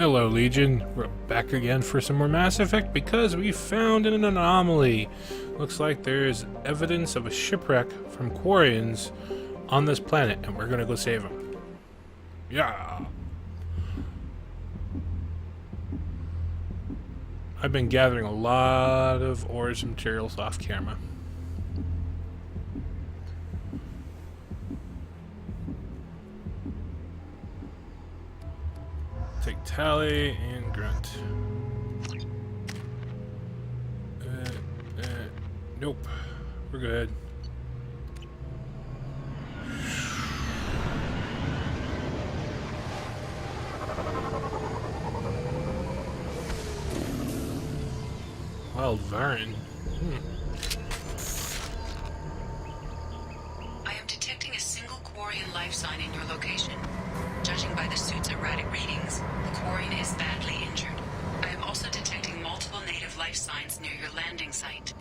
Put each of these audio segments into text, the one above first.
Hello, Legion. We're back again for some more Mass Effect because we found an anomaly. Looks like there's evidence of a shipwreck from Quarians on this planet, and we're gonna go save them. Yeah! I've been gathering a lot of ores and materials off camera. Take Tally and Grunt. Nope. We're good. Wild Varn. I am detecting a single Quarian life sign in your location. Judging by the suit's erratic readings, the Quarian is badly injured. I am also detecting multiple native life signs near your landing site.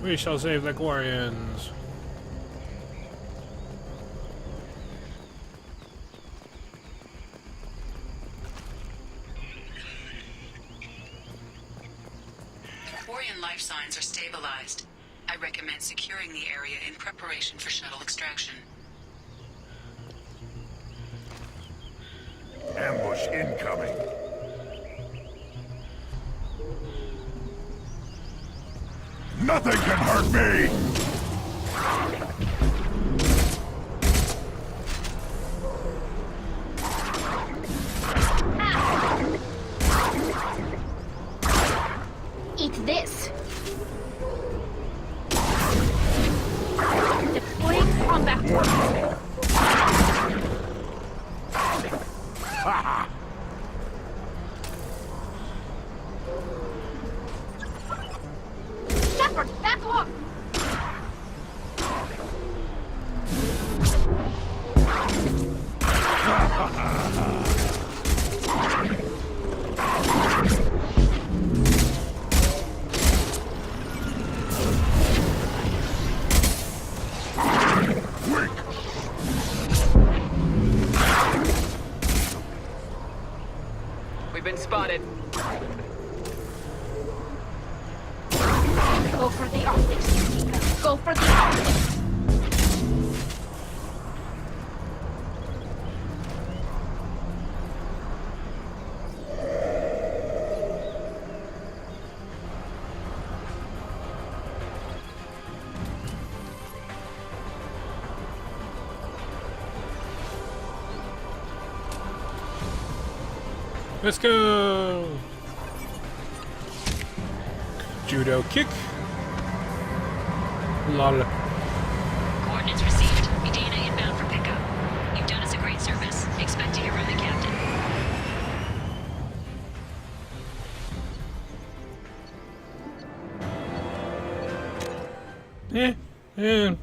We shall save the Quarians. Quarian life signs are stabilized. I recommend securing the area in preparation for shuttle extraction. Ambush incoming. Nothing can hurt me! Eat this! Deploying combat force! Shepard, back off! We've been spotted. Go for the optics, Sythera. Go for the optics! Let's go! Judo kick. Lol. Coordinates received. Medina inbound for pickup. You've done us a great service. Expect to hear from the captain.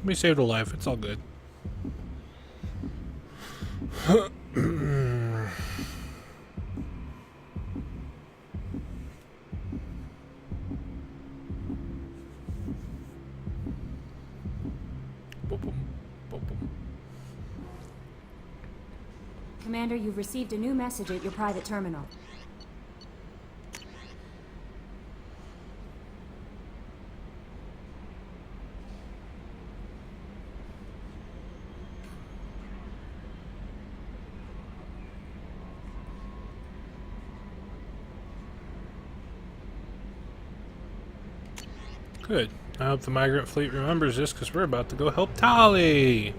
We saved a life. It's all good. Commander, you've received a new message at your private terminal. Good. I hope the migrant fleet remembers this because we're about to go help Tali.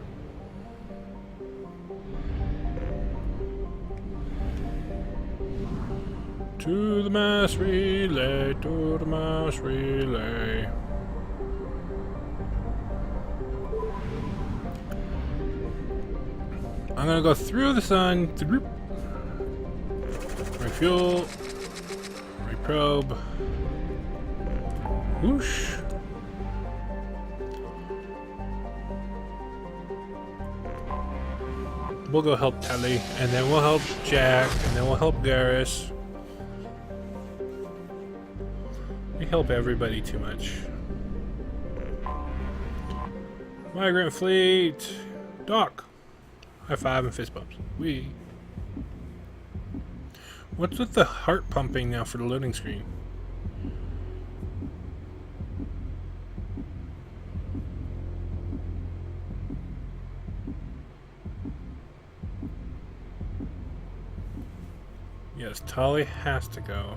To the mass relay, to the mass relay. I'm gonna go through the sun. Refuel. Reprobe. Whoosh. we'll go help Telly, and then we'll help Jack, and then we'll help Garrus. We help everybody too much. Migrant fleet! Dock! High five and fist bumps. Wee. What's with the heart pumping now for the loading screen? Yes, Tali has to go.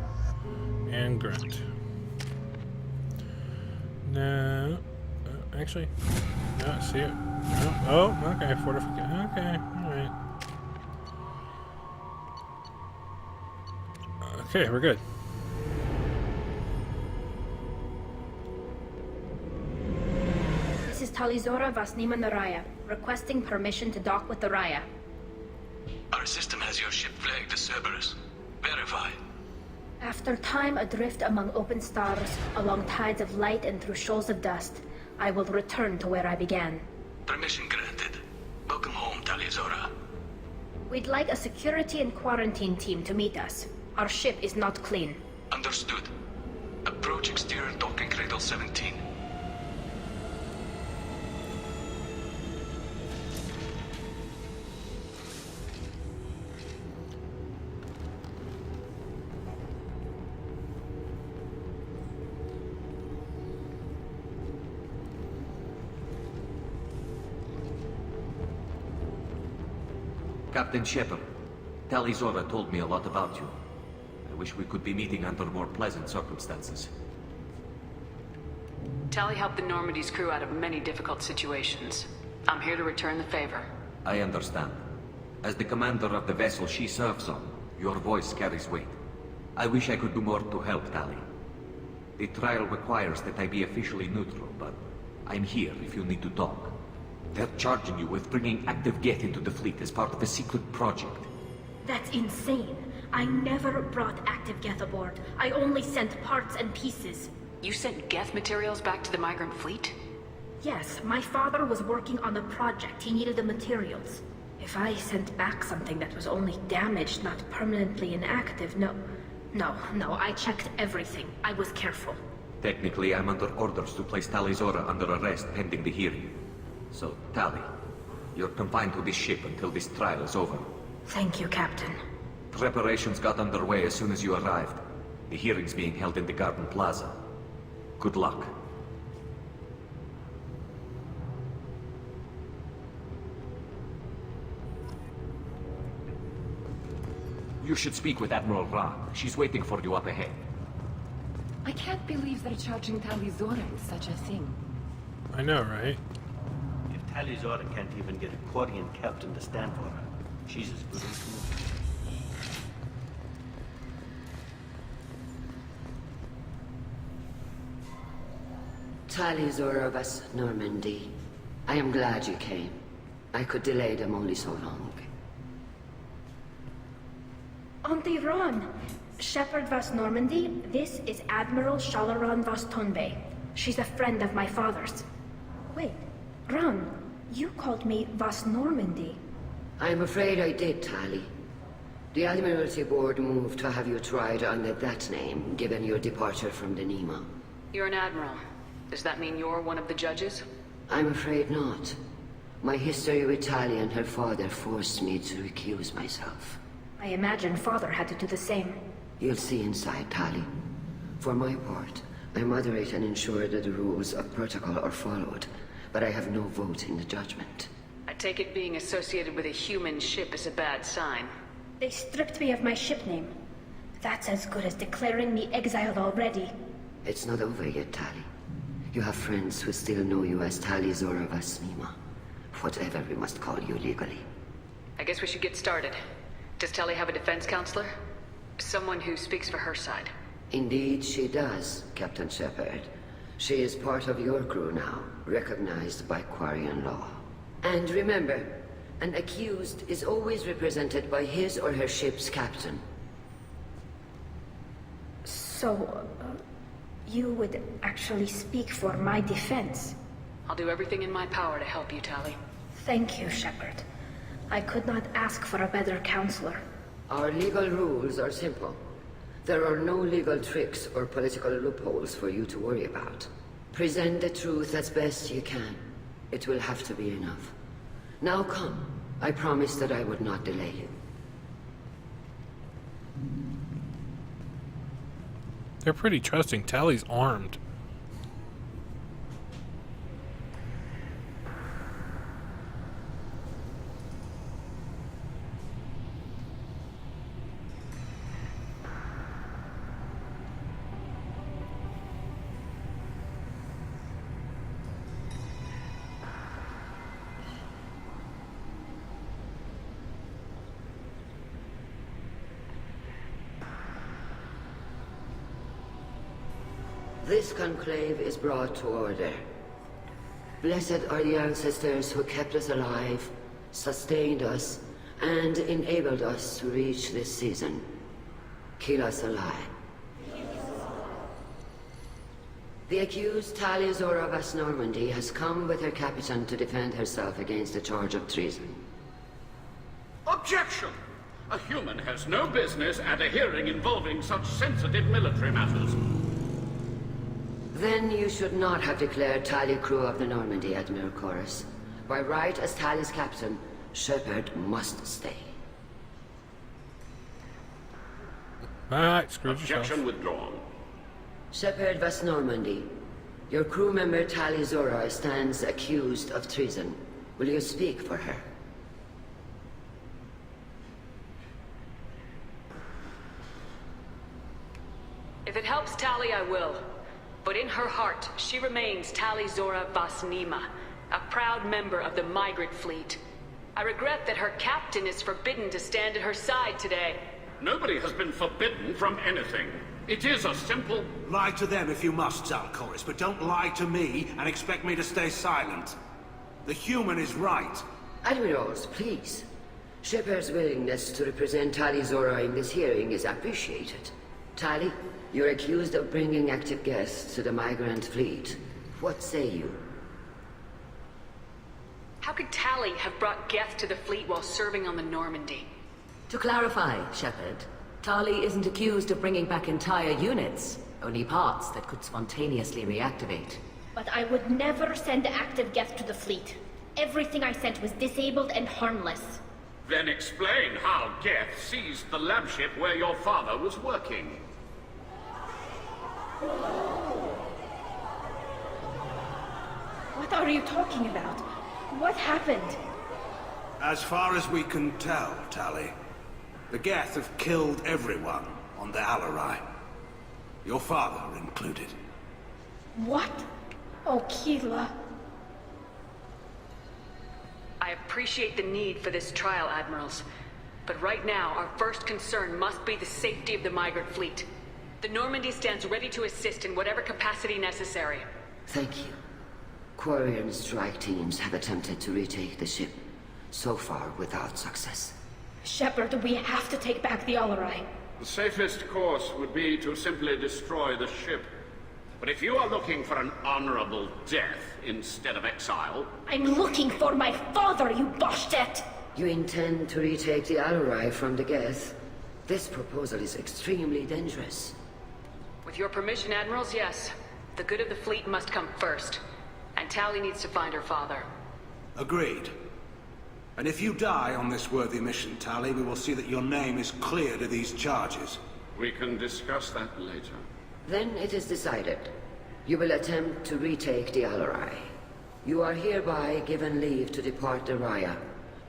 And Grunt. No. Actually. No, see it. No. Oh, okay. Fortification. Okay, alright. Okay, we're good. This is Talizora Vasnima Naraya, requesting permission to dock with the Raya. Our system has your ship flagged as Cerberus. Verify. After time adrift among open stars, along tides of light and through shoals of dust, I will return to where I began. Permission granted. Welcome home, Talizora. We'd like a security and quarantine team to meet us. Our ship is not clean. Understood. Approach exterior docking cradle 17. Captain Shepard, Talizora told me a lot about you. I wish we could be meeting under more pleasant circumstances. Tali helped the Normandy's crew out of many difficult situations. I'm here to return the favor. I understand. As the commander of the vessel she serves on, your voice carries weight. I wish I could do more to help Tali. The trial requires that I be officially neutral, but I'm here if you need to talk. They're charging you with bringing active Geth into the fleet as part of a secret project. That's insane. I never brought active Geth aboard. I only sent parts and pieces. You sent Geth materials back to the migrant fleet? Yes, my father was working on a project. He needed the materials. If I sent back something that was only damaged, not permanently inactive, no, I checked everything. I was careful. Technically, I'm under orders to place Talizora under arrest pending the hearing. So, Tali, you're confined to this ship until this trial is over. Thank you, Captain. Preparations got underway as soon as you arrived. The hearing's being held in the Garden Plaza. Good luck. You should speak with Admiral Ra. She's waiting for you up ahead. I can't believe they're charging Talizora with such a thing. I know, right? If Talizora can't even get a Quarian captain to stand for her, she's as good as gold. Talizora of us, Normandy. I am glad you came. I could delay them only so long. Auntie Ron! Shepard Vas Normandy, this is Admiral Shalaran Vas Tonbe. She's a friend of my father's. Wait, Ron, you called me Vas Normandy. I'm afraid I did, Tali. The Admiralty Board moved to have you tried under that name, given your departure from the Nima. You're an admiral. Does that mean you're one of the judges? I'm afraid not. My history with Tali and her father forced me to recuse myself. I imagine father had to do the same. You'll see inside, Tali. For my part, I moderate and ensure that the rules of protocol are followed, but I have no vote in the judgment. I take it being associated with a human ship is a bad sign. They stripped me of my ship name. That's as good as declaring me exiled already. It's not over yet, Tali. You have friends who still know you as Talizora Vas Nima. Whatever we must call you legally. I guess we should get started. Does Tali have a defense counselor? Someone who speaks for her side. Indeed she does, Captain Shepard. She is part of your crew now, recognized by Quarian law. And remember, an accused is always represented by his or her ship's captain. So, you would actually speak for my defense? I'll do everything in my power to help you, Tali. Thank you, Shepard. I could not ask for a better counselor. Our legal rules are simple. There are no legal tricks or political loopholes for you to worry about. Present the truth as best you can. It will have to be enough. Now come. I promised that I would not delay you. They're pretty trusting. Tally's armed. This conclave is brought to order. Blessed are the ancestors who kept us alive, sustained us, and enabled us to reach this season. Keep us alive. The accused Tali'Zorah Vas Normandy has come with her captain to defend herself against a charge of treason. Objection! A human has no business at a hearing involving such sensitive military matters. Then you should not have declared Tali crew of the Normandy, Admiral Chorus. By right as Tali's captain, Shepard must stay. Alright, screw yourself. Objection withdrawn. Shepard Vas Normandy, your crew member Tali'Zorah stands accused of treason. Will you speak for her? If it helps Tali, I will. But in her heart, she remains Tali'Zorah Vas Nima, a proud member of the migrant fleet. I regret that her captain is forbidden to stand at her side today. Nobody has been forbidden from anything. It is a simple... Lie to them if you must, Zalcoris, but don't lie to me and expect me to stay silent. The human is right. Admirals, please. Shepard's willingness to represent Tali'Zorah in this hearing is appreciated. Tali, you're accused of bringing active guests to the migrant fleet. What say you? How could Tali have brought Geth to the fleet while serving on the Normandy? To clarify, Shepard, Tali isn't accused of bringing back entire units, only parts that could spontaneously reactivate. But I would never send active Geth to the fleet. Everything I sent was disabled and harmless. Then explain how Geth seized the lab ship where your father was working. What are you talking about? What happened? As far as we can tell, Tali, the Geth have killed everyone on the Alarai. Your father included. What? Oh, Keela. I appreciate the need for this trial, Admirals. But right now, our first concern must be the safety of the migrant fleet. The Normandy stands ready to assist in whatever capacity necessary. Thank you. Quarian strike teams have attempted to retake the ship, so far without success. Shepard, we have to take back the Alarai. The safest course would be to simply destroy the ship. But if you are looking for an honorable death instead of exile... I'm looking for my father, you Boshtet! You intend to retake the Alarai from the Geth? This proposal is extremely dangerous. With your permission, Admirals, yes. The good of the fleet must come first. And Tali needs to find her father. Agreed. And if you die on this worthy mission, Tali, we will see that your name is cleared of these charges. We can discuss that later. Then it is decided. You will attempt to retake the Alarai. You are hereby given leave to depart the Raya.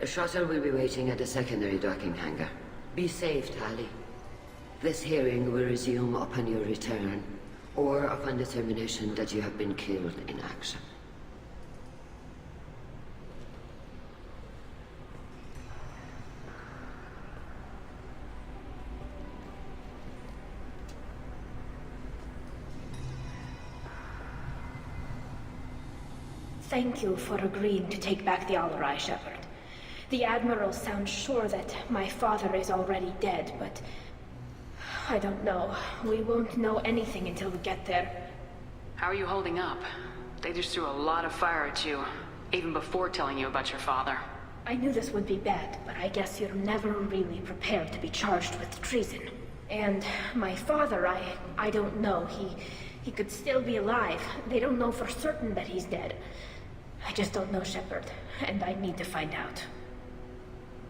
A shuttle will be waiting at the secondary docking hangar. Be safe, Tali. This hearing will resume upon your return, or upon determination that you have been killed in action. Thank you for agreeing to take back the Alarai, Shepard. The Admiral sounds sure that my father is already dead, but... I don't know. We won't know anything until we get there. How are you holding up? They just threw a lot of fire at you, even before telling you about your father. I knew this would be bad, but I guess you're never really prepared to be charged with treason. And my father, I don't know. He could still be alive. They don't know for certain that he's dead. I just don't know, Shepard, and I need to find out.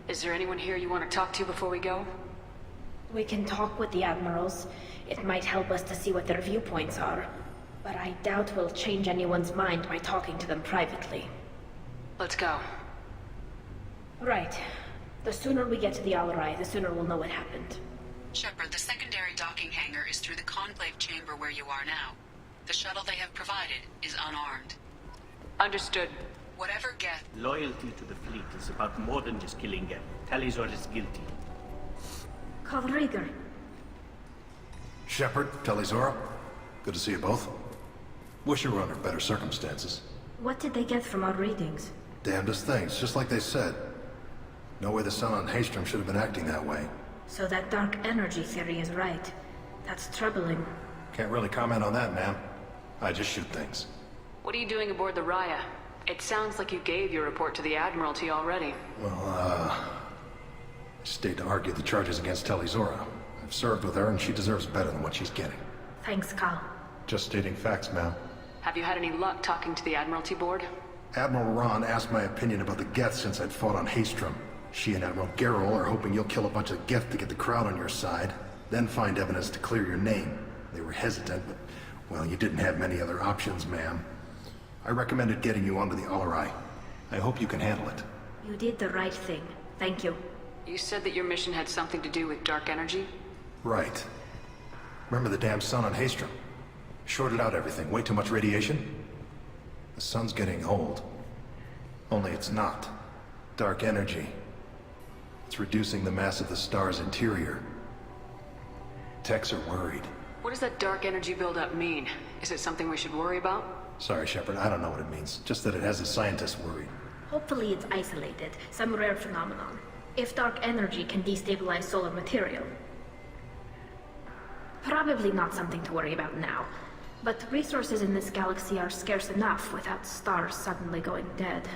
Is there anyone here you want to talk to before we go? We can talk with the admirals. It might help us to see what their viewpoints are. But I doubt we'll change anyone's mind by talking to them privately. Let's go. Right. The sooner we get to the Alarai, the sooner we'll know what happened. Shepard, the secondary docking hangar is through the conclave chamber where you are now. The shuttle they have provided is unarmed. Understood. Whatever Geth... Loyalty to the fleet is about more than just killing Geth. Talizor is guilty. Call Rieger. Shepard, Talizora, good to see you both. Wish you were under better circumstances. What did they get from our readings? Damnedest things, just like they said. No way the sun on Haystrom should have been acting that way. So that dark energy theory is right. That's troubling. Can't really comment on that, ma'am. I just shoot things. What are you doing aboard the Raya? It sounds like you gave your report to the Admiralty already. Well, I stayed to argue the charges against Talizora. I've served with her and she deserves better than what she's getting. Thanks, Cal. Just stating facts, ma'am. Have you had any luck talking to the Admiralty board? Admiral Ron asked my opinion about the Geth since I'd fought on Haystrom. She and Admiral Garrel are hoping you'll kill a bunch of Geth to get the crowd on your side, then find evidence to clear your name. They were hesitant, but, well, you didn't have many other options, ma'am. I recommended getting you onto the Alarai. I hope you can handle it. You did the right thing. Thank you. You said that your mission had something to do with dark energy? Right. Remember the damn sun on Haystrom? Shorted out everything. Way too much radiation? The sun's getting old. Only it's not. Dark energy. It's reducing the mass of the star's interior. Techs are worried. What does that dark energy buildup mean? Is it something we should worry about? Sorry, Shepard, I don't know what it means. Just that it has the scientists worried. Hopefully it's isolated, some rare phenomenon. If dark energy can destabilize solar material. Probably not something to worry about now. But resources in this galaxy are scarce enough without stars suddenly going dead.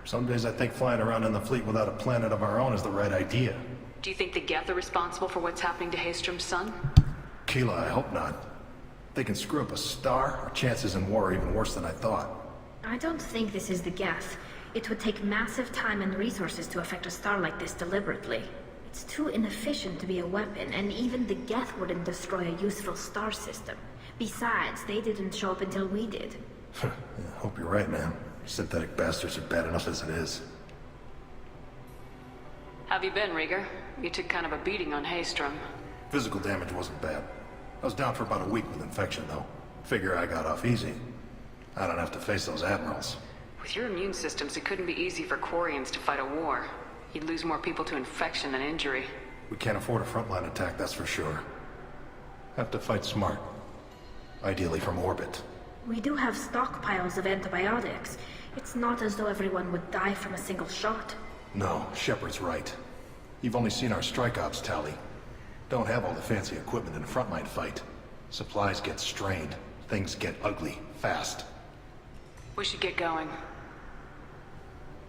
Some days I think flying around in the fleet without a planet of our own is the right idea. Do you think the Geth are responsible for what's happening to Haystrom's sun? Keela, I hope not. If they can screw up a star, our chances in war are even worse than I thought. I don't think this is the Geth. It would take massive time and resources to affect a star like this deliberately. It's too inefficient to be a weapon, and even the Geth wouldn't destroy a useful star system. Besides, they didn't show up until we did. Yeah, hope you're right, man. Synthetic bastards are bad enough as it is. Have you been, Rieger? You took kind of a beating on Haystrom. Physical damage wasn't bad. I was down for about a week with infection, though. Figure I got off easy. I don't have to face those admirals. With your immune systems, it couldn't be easy for Quarians to fight a war. You'd lose more people to infection than injury. We can't afford a frontline attack, that's for sure. Have to fight smart. Ideally from orbit. We do have stockpiles of antibiotics. It's not as though everyone would die from a single shot. No, Shepard's right. You've only seen our strike ops tally. Don't have all the fancy equipment in a frontline fight. Supplies get strained. Things get ugly, fast. We should get going.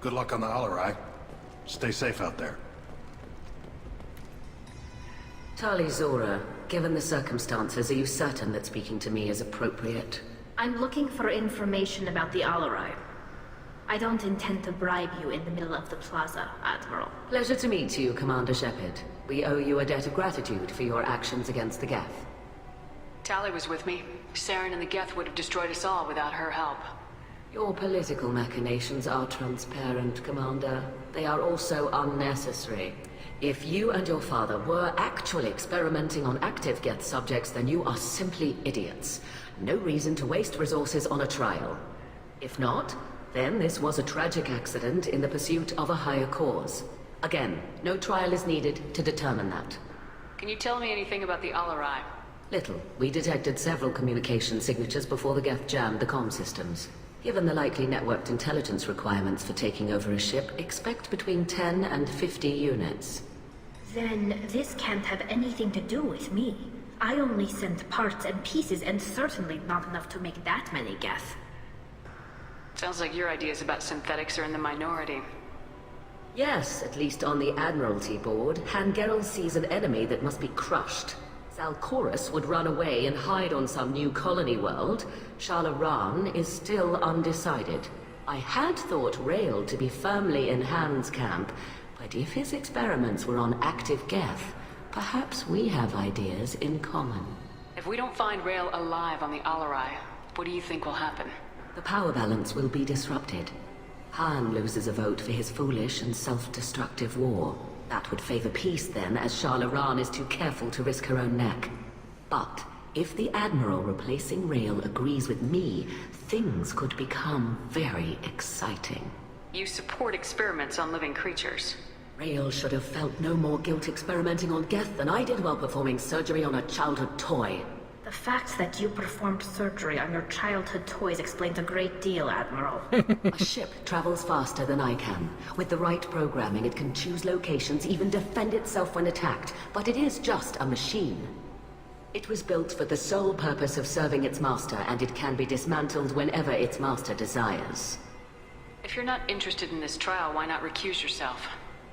Good luck on the Alarai. Stay safe out there. Talizora, given the circumstances, are you certain that speaking to me is appropriate? I'm looking for information about the Alarai. I don't intend to bribe you in the middle of the plaza, Admiral. Pleasure to meet you, Commander Shepard. We owe you a debt of gratitude for your actions against the Geth. Tali was with me. Saren and the Geth would have destroyed us all without her help. Your political machinations are transparent, Commander. They are also unnecessary. If you and your father were actually experimenting on active Geth subjects, then you are simply idiots. No reason to waste resources on a trial. If not, then this was a tragic accident in the pursuit of a higher cause. Again, no trial is needed to determine that. Can you tell me anything about the Alarai? Little. We detected several communication signatures before the Geth jammed the comm systems. Given the likely networked intelligence requirements for taking over a ship, expect between 10 and 50 units. Then this can't have anything to do with me. I only sent parts and pieces, and certainly not enough to make that many Geth. Sounds like your ideas about synthetics are in the minority. Yes, at least on the Admiralty board, Hangerel sees an enemy that must be crushed. Zalcorus would run away and hide on some new colony world. Shalaran is still undecided. I had thought Rael to be firmly in Han's camp, but if his experiments were on active Geth, perhaps we have ideas in common. If we don't find Rael alive on the Alarai, what do you think will happen? The power balance will be disrupted. Han loses a vote for his foolish and self-destructive war. That would favor peace then, as Shalaran is too careful to risk her own neck. But if the Admiral replacing Rael agrees with me, things could become very exciting. You support experiments on living creatures. Rael should have felt no more guilt experimenting on Geth than I did while performing surgery on a childhood toy. The fact that you performed surgery on your childhood toys explains a great deal, Admiral. A ship travels faster than I can. With the right programming, it can choose locations, even defend itself when attacked. But it is just a machine. It was built for the sole purpose of serving its master, and it can be dismantled whenever its master desires. If you're not interested in this trial, why not recuse yourself?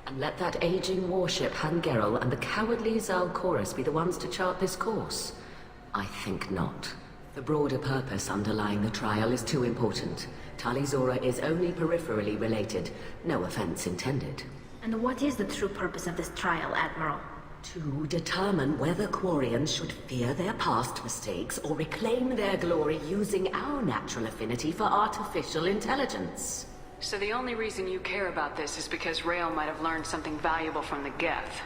And let that aging warship Hangerel and the cowardly Zalcorus be the ones to chart this course. I think not. The broader purpose underlying the trial is too important. Talizora is only peripherally related. No offense intended. And what is the true purpose of this trial, Admiral? To determine whether Quarians should fear their past mistakes or reclaim their glory using our natural affinity for artificial intelligence. So the only reason you care about this is because Rael might have learned something valuable from the Geth.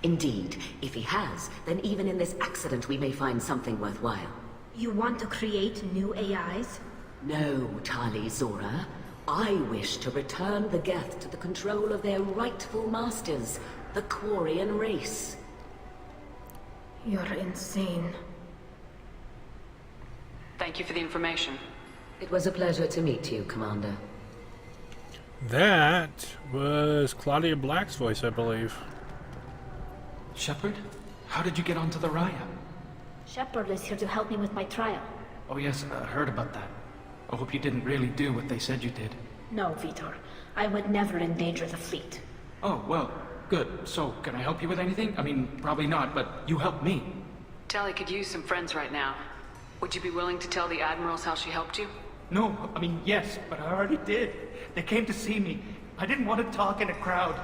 Indeed. If he has, then even in this accident we may find something worthwhile. You want to create new AIs? No, Talizora. I wish to return the Geth to the control of their rightful masters, the Quarian race. You're insane. Thank you for the information. It was a pleasure to meet you, Commander. That was Claudia Black's voice, I believe. Shepard? How did you get onto the Raya? Shepard is here to help me with my trial. Oh yes, I heard about that. I hope you didn't really do what they said you did. No, Vitor. I would never endanger the fleet. Oh, well, good. So, can I help you with anything? I mean, probably not, but you helped me. Tali could use some friends right now. Would you be willing to tell the Admirals how she helped you? No, I mean, yes, but I already did. They came to see me. I didn't want to talk in a crowd.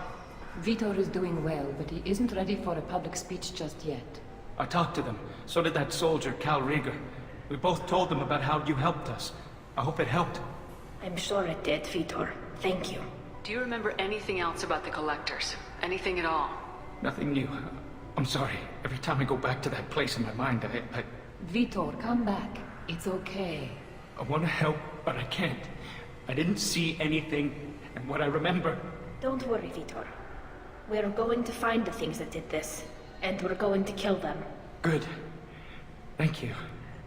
Vitor is doing well, but he isn't ready for a public speech just yet. I talked to them. So did that soldier, Cal Rieger. We both told them about how you helped us. I hope it helped. I'm sure it did, Vitor. Thank you. Do you remember anything else about the Collectors? Anything at all? Nothing new. I'm sorry. Every time I go back to that place in my mind, I Vitor, come back. It's okay. I want to help, but I can't. I didn't see anything, and what I remember... Don't worry, Vitor. We're going to find the things that did this, and we're going to kill them. Good. Thank you.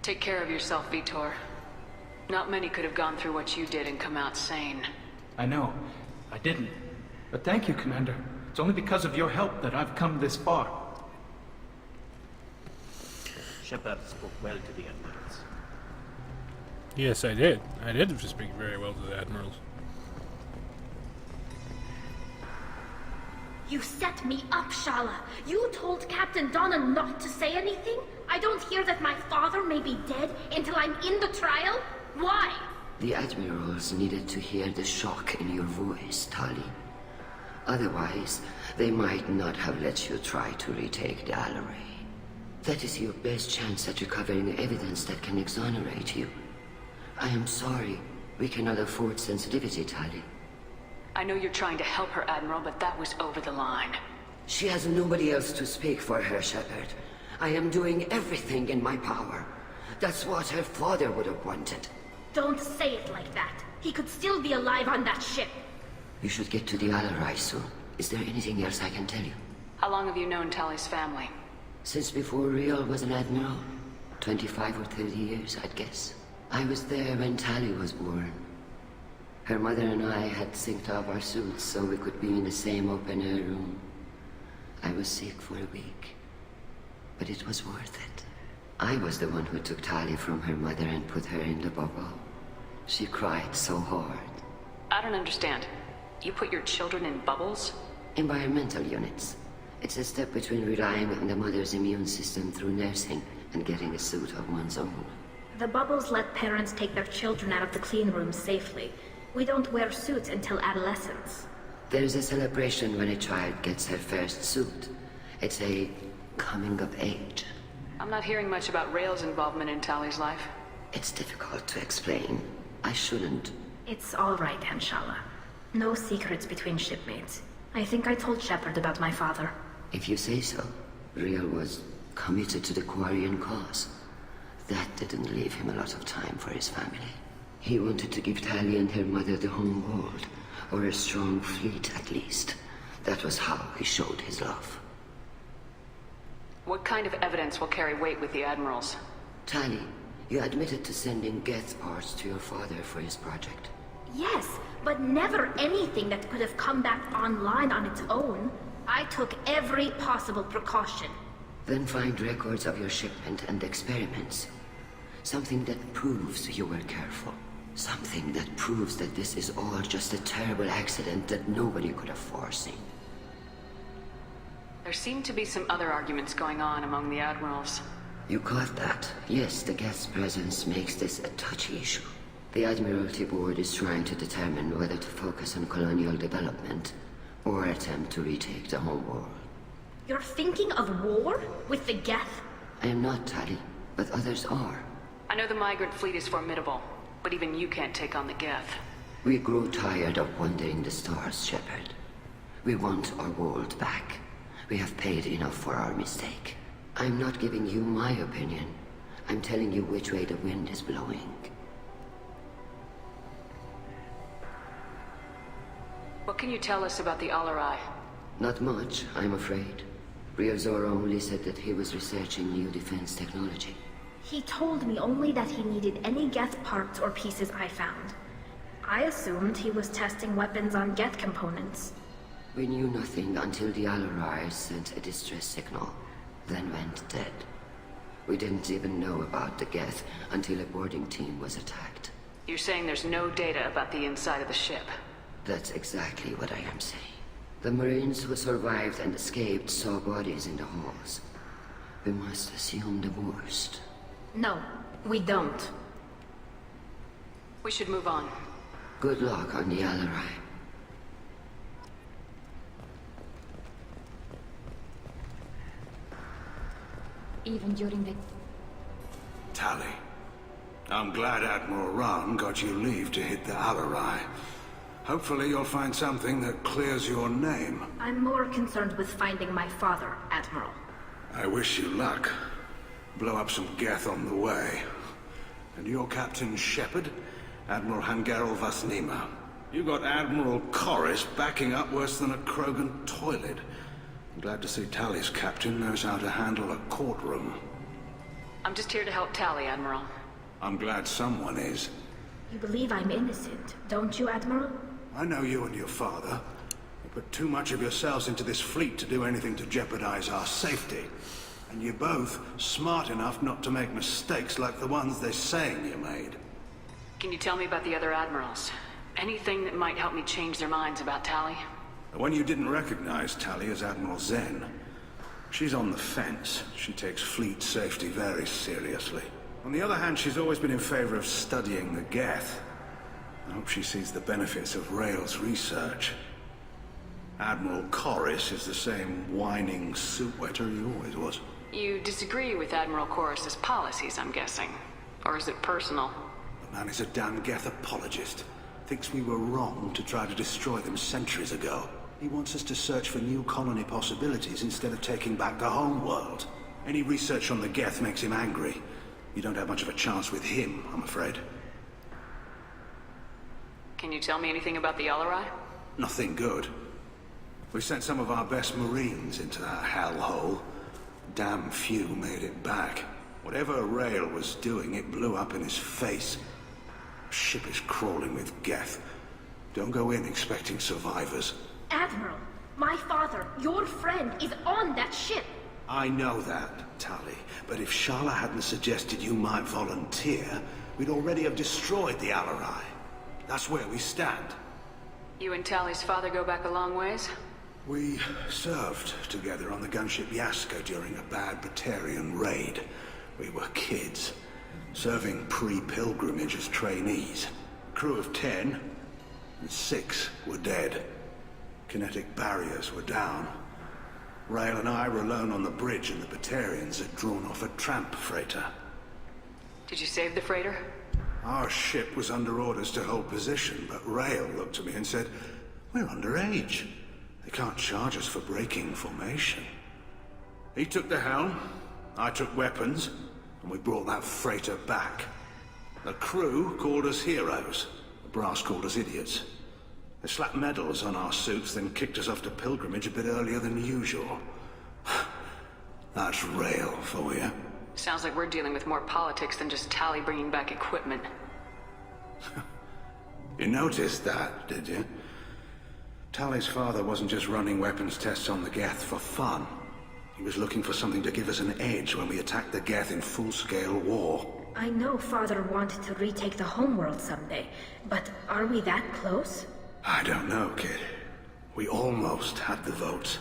Take care of yourself, Vitor. Not many could have gone through what you did and come out sane. I know. I didn't. But thank you, Commander. It's only because of your help that I've come this far. Shepard spoke well to the Admirals. Yes, I did. I did speak very well to the Admirals. You set me up, Shala. You told Captain Donna not to say anything? I don't hear that my father may be dead until I'm in the trial? Why? The Admirals needed to hear the shock in your voice, Tali. Otherwise, they might not have let you try to retake the Alarai. That is your best chance at recovering evidence that can exonerate you. I am sorry. We cannot afford sensitivity, Tali. I know you're trying to help her, Admiral, but that was over the line. She has nobody else to speak for her, Shepard. I am doing everything in my power. That's what her father would have wanted. Don't say it like that. He could still be alive on that ship. You should get to the Alarai soon. Is there anything else I can tell you? How long have you known Tali's family? Since before Riel was an admiral. 25 or 30 years, I'd guess. I was there when Tali was born. Her mother and I had synced up our suits so we could be in the same open-air room. I was sick for a week, but it was worth it. I was the one who took Tali from her mother and put her in the bubble. She cried so hard. I don't understand. You put your children in bubbles? Environmental units. It's a step between relying on the mother's immune system through nursing and getting a suit of one's own. The bubbles let parents take their children out of the clean rooms safely. We don't wear suits until adolescence. There's a celebration when a child gets her first suit. It's a coming of age. I'm not hearing much about Rail's involvement in Tally's life. It's difficult to explain. I shouldn't. It's all right, Henshala. No secrets between shipmates. I think I told Shepard about my father. If you say so. Rail was committed to the Quarian cause. That didn't leave him a lot of time for his family. He wanted to give Tally and her mother the home world, or a strong fleet at least. That was how he showed his love. What kind of evidence will carry weight with the Admirals? Tally, you admitted to sending Geth parts to your father for his project. Yes, but never anything that could have come back online on its own. I took every possible precaution. Then find records of your shipment and experiments. Something that proves you were careful. Something that proves that this is all just a terrible accident that nobody could have foreseen. There seem to be some other arguments going on among the Admirals. You caught that. Yes, the Geth's presence makes this a touchy issue. The Admiralty Board is trying to determine whether to focus on colonial development or attempt to retake the home world. You're thinking of war? With the Geth? I am not, Tally, but others are. I know the migrant fleet is formidable, but even you can't take on the Geth. We grow tired of wandering the stars, Shepard. We want our world back. We have paid enough for our mistake. I'm not giving you my opinion. I'm telling you which way the wind is blowing. What can you tell us about the Alarai? Not much, I'm afraid. Ryozora only said that he was researching new defense technology. He told me only that he needed any Geth parts or pieces I found. I assumed he was testing weapons on Geth components. We knew nothing until the Alarai sent a distress signal, then went dead. We didn't even know about the Geth until a boarding team was attacked. You're saying there's no data about the inside of the ship? That's exactly what I am saying. The Marines who survived and escaped saw bodies in the halls. We must assume the worst. No, we don't. We should move on. Good luck on the Alarai. Even during the... Tally, I'm glad Admiral Rahn got you leave to hit the Alarai. Hopefully you'll find something that clears your name. I'm more concerned with finding my father, Admiral. I wish you luck. Blow up some Geth on the way. And your Captain Shepard, Admiral Hangarel Vasnima. You got Admiral Corris backing up worse than a Krogan toilet. I'm glad to see Tally's captain knows how to handle a courtroom. I'm just here to help Tally, Admiral. I'm glad someone is. You believe I'm innocent, don't you, Admiral? I know you and your father. You put too much of yourselves into this fleet to do anything to jeopardize our safety. And you're both smart enough not to make mistakes like the ones they're saying you made. Can you tell me about the other Admirals? Anything that might help me change their minds about Tally? The one you didn't recognize, Tally, is Admiral Zen. She's on the fence. She takes fleet safety very seriously. On the other hand, she's always been in favor of studying the Geth. I hope she sees the benefits of Rail's research. Admiral Corris is the same whining suit wetter he always was. You disagree with Admiral Corris's policies, I'm guessing. Or is it personal? The man is a damn Geth apologist. Thinks we were wrong to try to destroy them centuries ago. He wants us to search for new colony possibilities instead of taking back the home world. Any research on the Geth makes him angry. You don't have much of a chance with him, I'm afraid. Can you tell me anything about the Alarai? Nothing good. We sent some of our best Marines into that hellhole. Damn few made it back. Whatever Rail was doing, it blew up in his face. The ship is crawling with Geth. Don't go in expecting survivors. Admiral, my father, your friend, is on that ship. I know that, Tally, but if Shala hadn't suggested you might volunteer, we'd already have destroyed the Alarai. That's where we stand. You and Tally's father go back a long ways? We served together on the gunship Yaska during a bad Batarian raid. We were kids, serving pre-pilgrimage as trainees. Crew of 10, and 6 were dead. Kinetic barriers were down. Rail and I were alone on the bridge, and the Batarians had drawn off a tramp freighter. Did you save the freighter? Our ship was under orders to hold position, but Rail looked at me and said, "We're underage. They can't charge us for breaking formation." He took the helm, I took weapons, and we brought that freighter back. The crew called us heroes. The brass called us idiots. They slapped medals on our suits, then kicked us off to pilgrimage a bit earlier than usual. That's Rail for you. Sounds like we're dealing with more politics than just Tally bringing back equipment. You noticed that, did you? Tally's father wasn't just running weapons tests on the Geth for fun. He was looking for something to give us an edge when we attacked the Geth in full-scale war. I know Father wanted to retake the homeworld someday, but are we that close? I don't know, kid. We almost had the votes.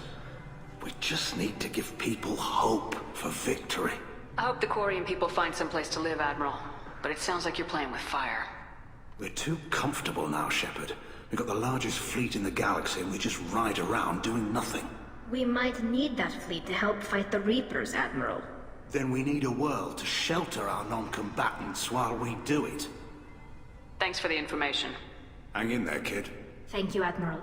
We just need to give people hope for victory. I hope the Quarian people find someplace to live, Admiral. But it sounds like you're playing with fire. We're too comfortable now, Shepard. We've got the largest fleet in the galaxy and we just ride around doing nothing. We might need that fleet to help fight the Reapers, Admiral. Then we need a world to shelter our non-combatants while we do it. Thanks for the information. Hang in there, kid. Thank you, Admiral.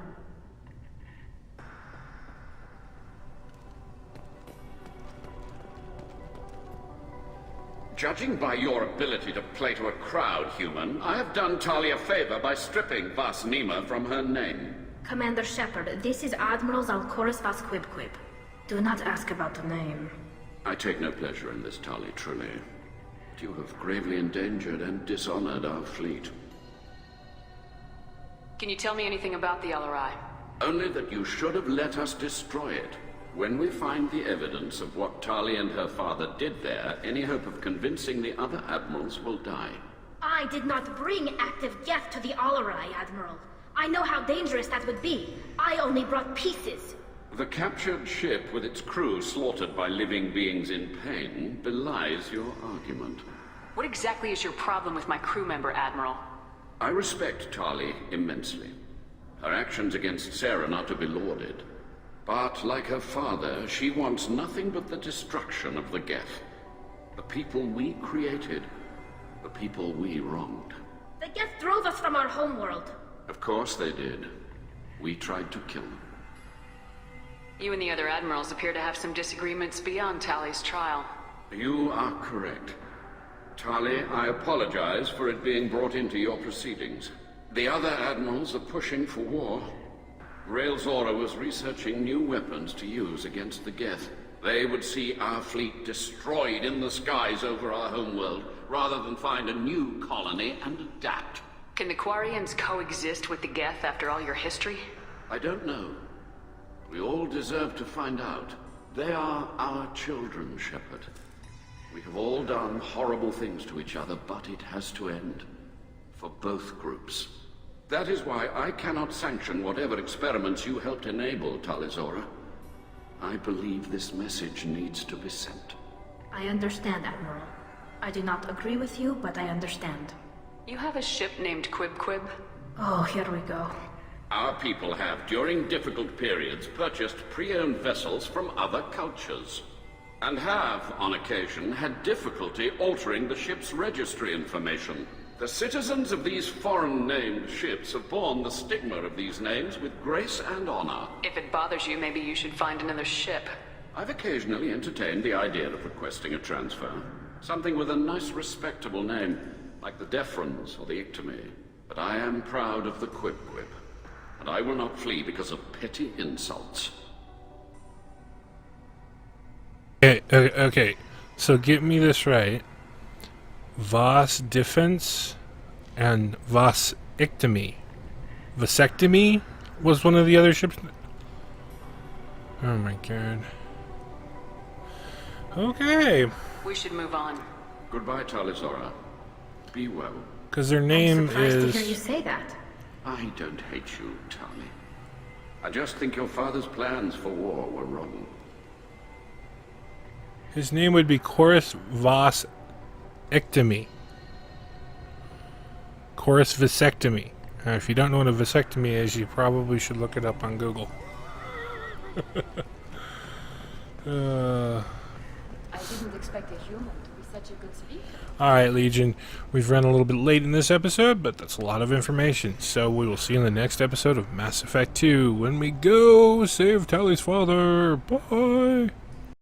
Judging by your ability to play to a crowd, human, I have done Tali a favor by stripping Vas Nima from her name. Commander Shepard, this is Admiral Zalcorus Vas Quibquib. Do not ask about the name. I take no pleasure in this, Tali, truly. But you have gravely endangered and dishonored our fleet. Can you tell me anything about the LRI? Only that you should have let us destroy it. When we find the evidence of what Tali and her father did there, any hope of convincing the other admirals will die. I did not bring active Geth to the Alarai, Admiral. I know how dangerous that would be. I only brought pieces. The captured ship with its crew slaughtered by living beings in pain belies your argument. What exactly is your problem with my crew member, Admiral? I respect Tali immensely. Her actions against Sythera are not to be lauded. But, like her father, she wants nothing but the destruction of the Geth. The people we created. The people we wronged. The Geth drove us from our homeworld. Of course they did. We tried to kill them. You and the other admirals appear to have some disagreements beyond Tali's trial. You are correct. Tali, I apologize for it being brought into your proceedings. The other admirals are pushing for war. Railzora was researching new weapons to use against the Geth. They would see our fleet destroyed in the skies over our homeworld, rather than find a new colony and adapt. Can the Quarians coexist with the Geth after all your history? I don't know. We all deserve to find out. They are our children, Shepard. We have all done horrible things to each other, but it has to end. For both groups. That is why I cannot sanction whatever experiments you helped enable, Talizora. I believe this message needs to be sent. I understand, Admiral. I do not agree with you, but I understand. You have a ship named Quibquib? Oh, here we go. Our people have, during difficult periods, purchased pre-owned vessels from other cultures. And have, on occasion, had difficulty altering the ship's registry information. The citizens of these foreign-named ships have borne the stigma of these names with grace and honor. If it bothers you, maybe you should find another ship. I've occasionally entertained the idea of requesting a transfer. Something with a nice, respectable name, like the Defrons or the Ictomy. But I am proud of the Quibquib, and I will not flee because of petty insults. Okay, so get me this right. Vas Defense and Vas Ictomy. Vasectomy was one of the other ships. Oh my god. Okay. We should move on. Goodbye, Talizora. Be well. Because their name I'm surprised is... to hear you say that. I don't hate you, Tali. I just think your father's plans for war were wrong. His name would be Chorus Vos Ectomy. Chorus Vasectomy. If you don't know what a vasectomy is, you probably should look it up on Google. I didn't expect a human to be such a good speaker. Alright, Legion. We've run a little bit late in this episode, but that's a lot of information. So we will see you in the next episode of Mass Effect 2 when we go save Tali's father. Bye!